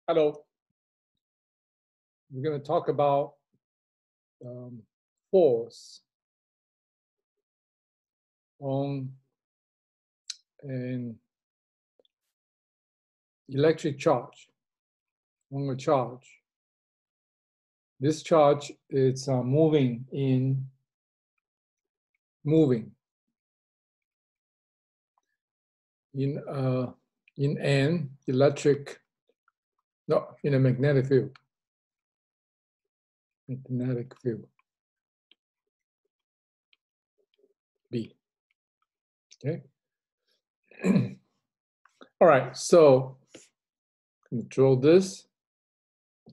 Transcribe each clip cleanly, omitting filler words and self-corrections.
Hello. We're going to talk about force on an electric charge, on a charge. This charge is moving in an electric, no, in a magnetic field. Magnetic field. B. Okay. All right, so control this.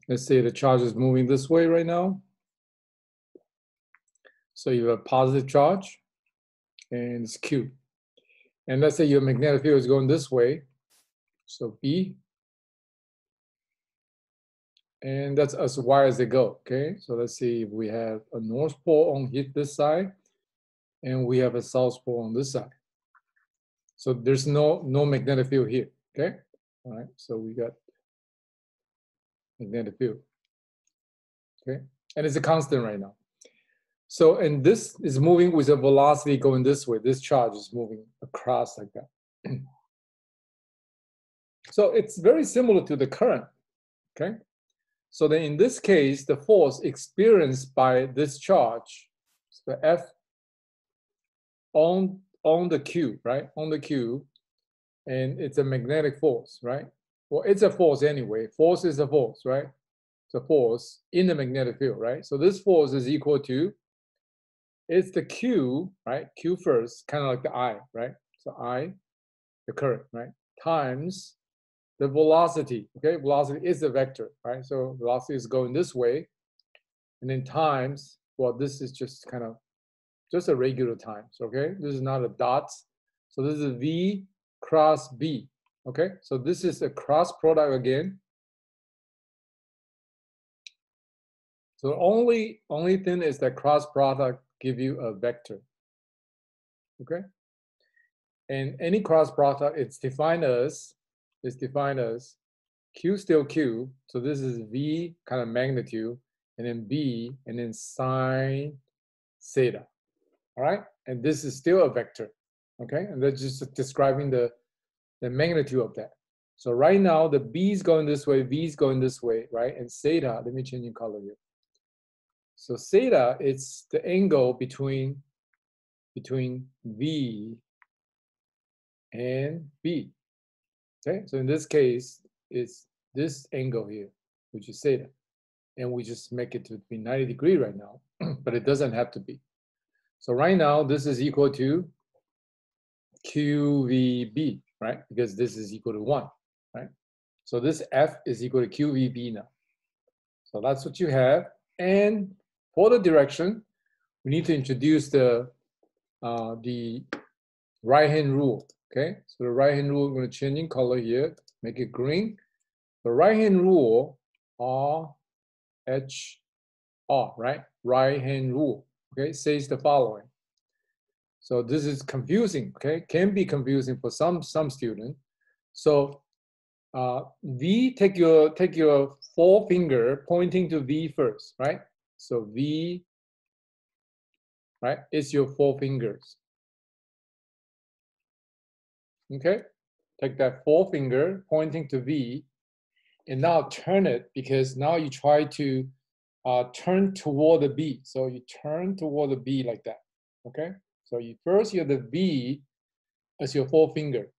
Let's say the charge is moving this way right now. So you have a positive charge, and it's Q. And let's say your magnetic field is going this way, so B. And that's as wide as they go, okay? So let's see if we have a north pole on this side, and we have a south pole on this side. So there's no magnetic field here, okay? All right, so we got magnetic field, okay? And it's a constant right now. So, and this is moving with a velocity going this way. This charge is moving across like that. So it's very similar to the current, okay? So then in this case, the force experienced by this charge, the F on the Q, right? On the Q, and it's a magnetic force, right? Well, it's a force anyway. Force is a force, right? It's a force in the magnetic field, right? So this force is equal to, it's the Q, right? Q first, kind of like the I, right? So I, the current, right? Times the velocity, okay? Velocity is a vector, right? So velocity is going this way, and then times, well, this is just kind of just a regular times, okay? This is not a dot. So this is V cross B, okay? So this is a cross product again. So the only thing is that cross product give you a vector, okay? And any cross product, it's defined as Q still Q. So this is V kind of magnitude, and then B, and then sine theta. All right, and this is still a vector, okay? And that's just describing the magnitude of that. So right now, the B is going this way, V is going this way, right? And theta, let me change in color here. So theta, it's the angle between V and B, okay? So in this case, it's this angle here, which is theta. And we just make it to be 90 degrees right now, but it doesn't have to be. So right now, this is equal to QVB, right? Because this is equal to 1, right? So this F is equal to QVB now. So that's what you have. And for the direction, we need to introduce the right-hand rule, okay? So the right-hand rule, we're going to change in color here, make it green. The right-hand rule, RHR, right? Right-hand rule, okay, says the following. So this is confusing, okay? Can be confusing for some student. So V, take your forefinger pointing to V first, right? So V, right, is your four fingers. Okay, take that forefinger pointing to V, and now turn it, because now you try to turn toward the B. So you turn toward the B like that, okay? So you have the V as your forefinger,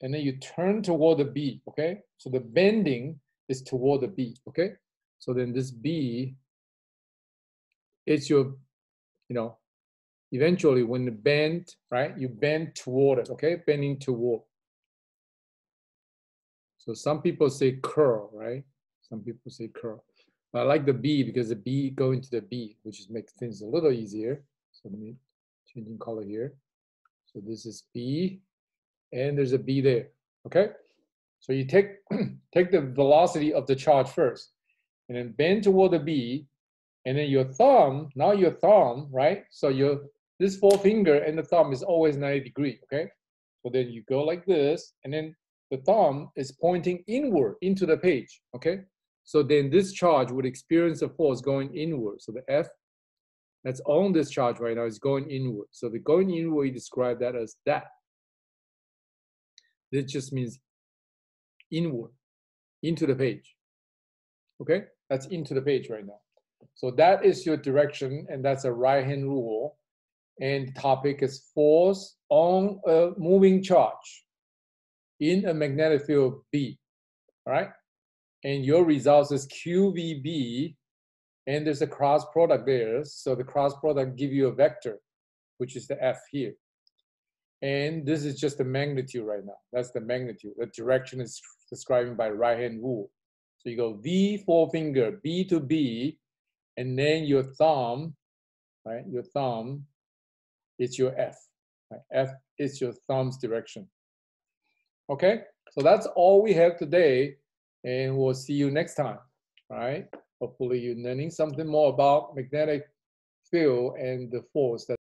and then you turn toward the B, okay? So the bending is toward the B, okay? So then this B is your, eventually when you bend, right, you bend toward it, okay? Bending toward. So some people say curl, right? Some people say curl. But I like the B because the B go into the B, which just makes things a little easier. So let me change in color here. So this is B, and there's a B there, okay? So you take the velocity of the charge first, and then bend toward the B, and then your thumb, right? So this forefinger and the thumb is always 90 degrees, okay? So then you go like this, and then the thumb is pointing inward into the page, okay? So then this charge would experience a force going inward. So the F that's on this charge right now is going inward. So the going inward, you describe that as that. This just means inward, into the page, okay? That's into the page right now. So that is your direction, and that's a right-hand rule. And the topic is force on a moving charge in a magnetic field B, all right? And your results is QVB, and there's a cross product there. So the cross product give you a vector, which is the F here. And this is just the magnitude right now. That's the magnitude. The direction is described by right-hand rule. So you go V, forefinger, B to B, and then your thumb, right? Your thumb is your F. Right? F is your thumb's direction. Okay, so that's all we have today, and we'll see you next time. All right, hopefully you're learning something more about magnetic field and the force that